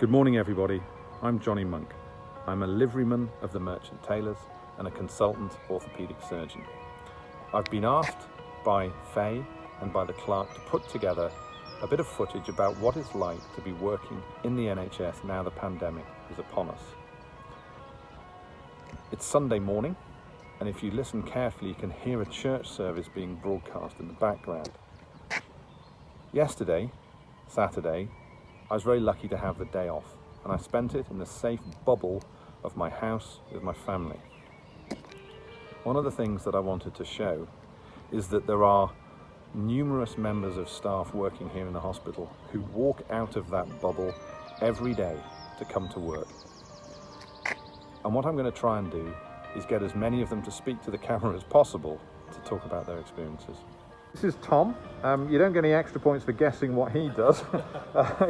Good morning everybody, I'm Johnny Monk. I'm a liveryman of the Merchant Tailors and a consultant orthopaedic surgeon. I've been asked by Faye and by the clerk to put together a bit of footage about what it's like to be working in the NHS now the pandemic is upon us. It's Sunday morning, and if you listen carefully you can hear a church service being broadcast in the background. Yesterday, Saturday, I was very lucky to have the day off, and I spent it in the safe bubble of my house with my family. One of the things that I wanted to show is that there are numerous members of staff working here in the hospital who walk out of that bubble every day to come to work. And what I'm going to try and do is get as many of them to speak to the camera as possible to talk about their experiences. This is Tom. You don't get any extra points for guessing what he does,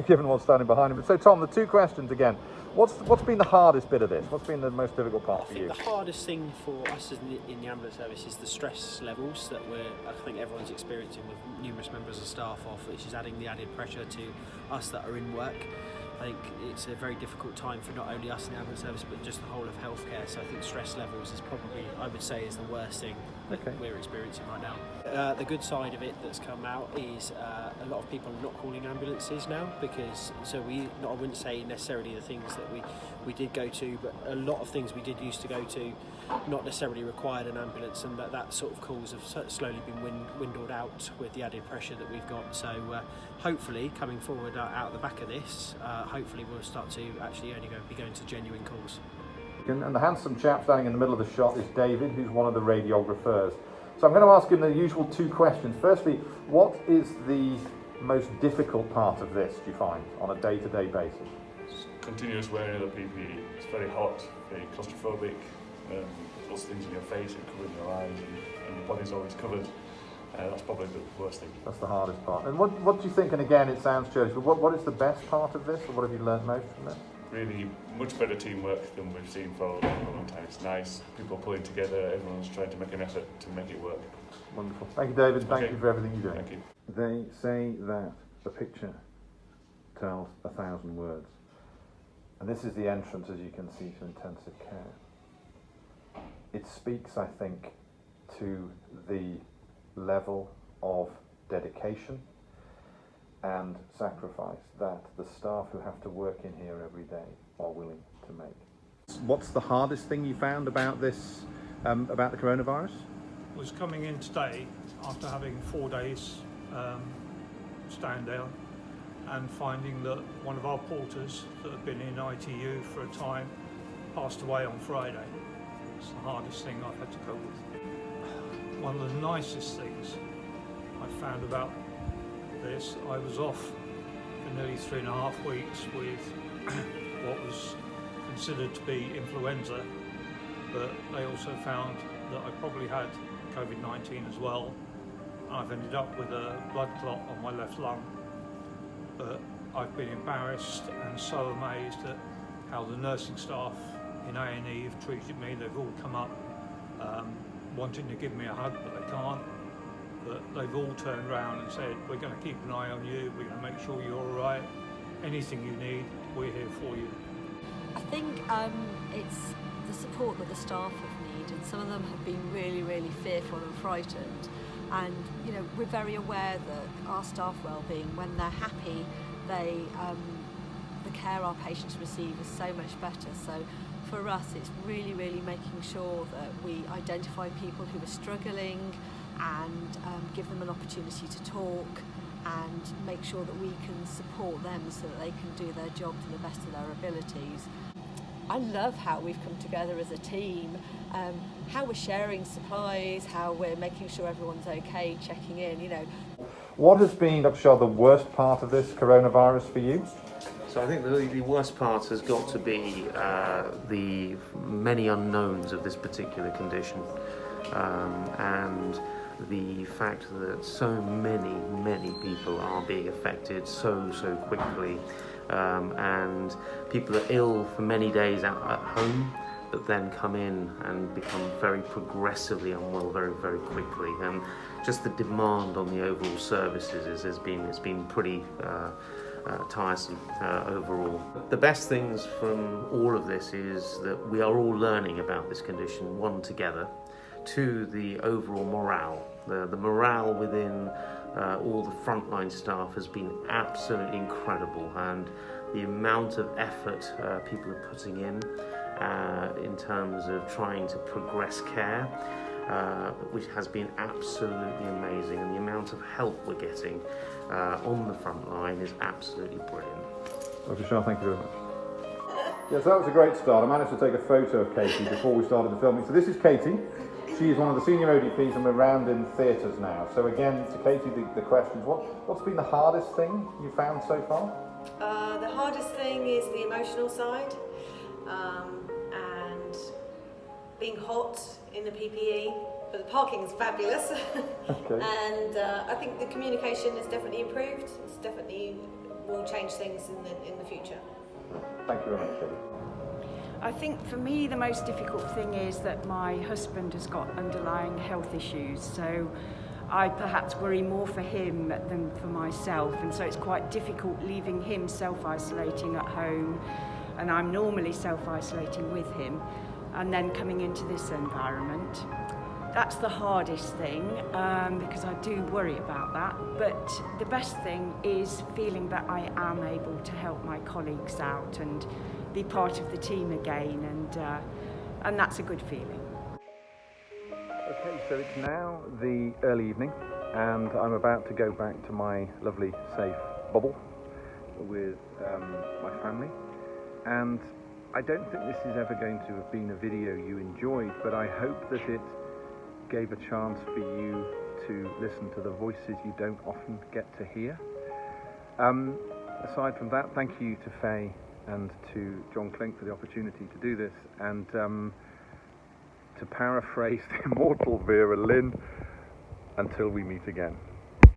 given what's standing behind him. So Tom, the two questions again. What's been the hardest bit of this? What's been the most difficult part for you? I think the hardest thing for us in the ambulance service is the stress levels that I think everyone's experiencing with numerous members of staff off, which is adding the added pressure to us that are in work. I think it's a very difficult time for not only us in the ambulance service, but just the whole of healthcare. So I think stress levels is probably, I would say, is the worst thing that we're experiencing right now. The good side of it that's come out is a lot of people are not calling ambulances now, because I wouldn't say necessarily the things that we did go to, but a lot of things we did used to go to not necessarily required an ambulance, and that sort of calls have slowly been dwindled out with the added pressure that we've got. So hopefully coming forward out of the back of this, hopefully we'll start to actually only be going to genuine calls. And the handsome chap standing in the middle of the shot is David, who's one of the radiographers. So I'm going to ask him the usual two questions. Firstly, what is the most difficult part of this, do you find, on a day-to-day basis? Continuous wearing of the PPE. It's very hot, very claustrophobic, lots of things in your face, and covering your eyes, and your body's always covered. That's probably the worst thing. That's the hardest part. And what do you think, and again it sounds church, but what is the best part of this, or what have you learned most from this? Really much better teamwork than we've seen for a long time. It's nice, people pulling together, everyone's trying to make an effort to make it work. Wonderful. Thank you, David. Thank you for everything you're doing. Thank you. They say that a picture tells 1,000 words. And this is the entrance, as you can see, to intensive care. It speaks, I think, to the level of dedication and sacrifice that the staff who have to work in here every day are willing to make. What's the hardest thing you found about this, about the coronavirus? Was coming in today after having 4 days stand down and finding that one of our porters that had been in ITU for a time passed away on Friday. It's the hardest thing I've had to cope with. One of the nicest things I found about this, I was off for nearly 3.5 weeks with what was considered to be influenza, but they also found that I probably had COVID-19 as well. I've ended up with a blood clot on my left lung, but I've been embarrassed and so amazed at how the nursing staff in A&E have treated me. They've all come up wanting to give me a hug, but they can't. But they've all turned around and said, we're going to keep an eye on you, we're going to make sure you're all right. Anything you need, we're here for you. I think it's the support that the staff have needed. Some of them have been really, really fearful and frightened. And you know, we're very aware that our staff well-being, when they're happy, the care our patients receive is so much better. So for us, it's really, really making sure that we identify people who are struggling and give them an opportunity to talk and make sure that we can support them so that they can do their job to the best of their abilities. I love how we've come together as a team, how we're sharing supplies, how we're making sure everyone's okay, checking in, you know. What has been, Dr. Shaw, the worst part of this coronavirus for you? So I think the worst part has got to be the many unknowns of this particular condition, and the fact that so many people are being affected so quickly, and people are ill for many days at home, but then come in and become very progressively unwell very quickly. And just the demand on the overall services has been pretty tiresome overall. The best things from all of this is that we are all learning about this condition, one, together, two, the overall morale. The morale within all the frontline staff has been absolutely incredible, and the amount of effort people are putting in terms of trying to progress care, which has been absolutely amazing, and the amount of help we're getting on the front line is absolutely brilliant. Dr. Shah, thank you very much. Yes, that was a great start. I managed to take a photo of Katie before we started the filming. So this is Katie. She is one of the senior ODPs and we're round in theatres now. So again, to Katie, the questions, what's been the hardest thing you found so far? The hardest thing is the emotional side, and being hot in the PPE, but the parking is fabulous. Okay. And I think the communication has definitely improved. It's definitely will change things in the future. Thank you very much, Katie. I think for me the most difficult thing is that my husband has got underlying health issues, so I perhaps worry more for him than for myself, and so it's quite difficult leaving him self-isolating at home, and I'm normally self-isolating with him, and then coming into this environment. That's the hardest thing, because I do worry about that, but the best thing is feeling that I am able to help my colleagues out and be part of the team again, and that's a good feeling. Okay, so it's now the early evening and I'm about to go back to my lovely safe bubble with my family, and I don't think this is ever going to have been a video you enjoyed, but I hope that it gave a chance for you to listen to the voices you don't often get to hear. Aside from that, thank you to Faye and to John Clink for the opportunity to do this, and to paraphrase the immortal Vera Lynn, until we meet again.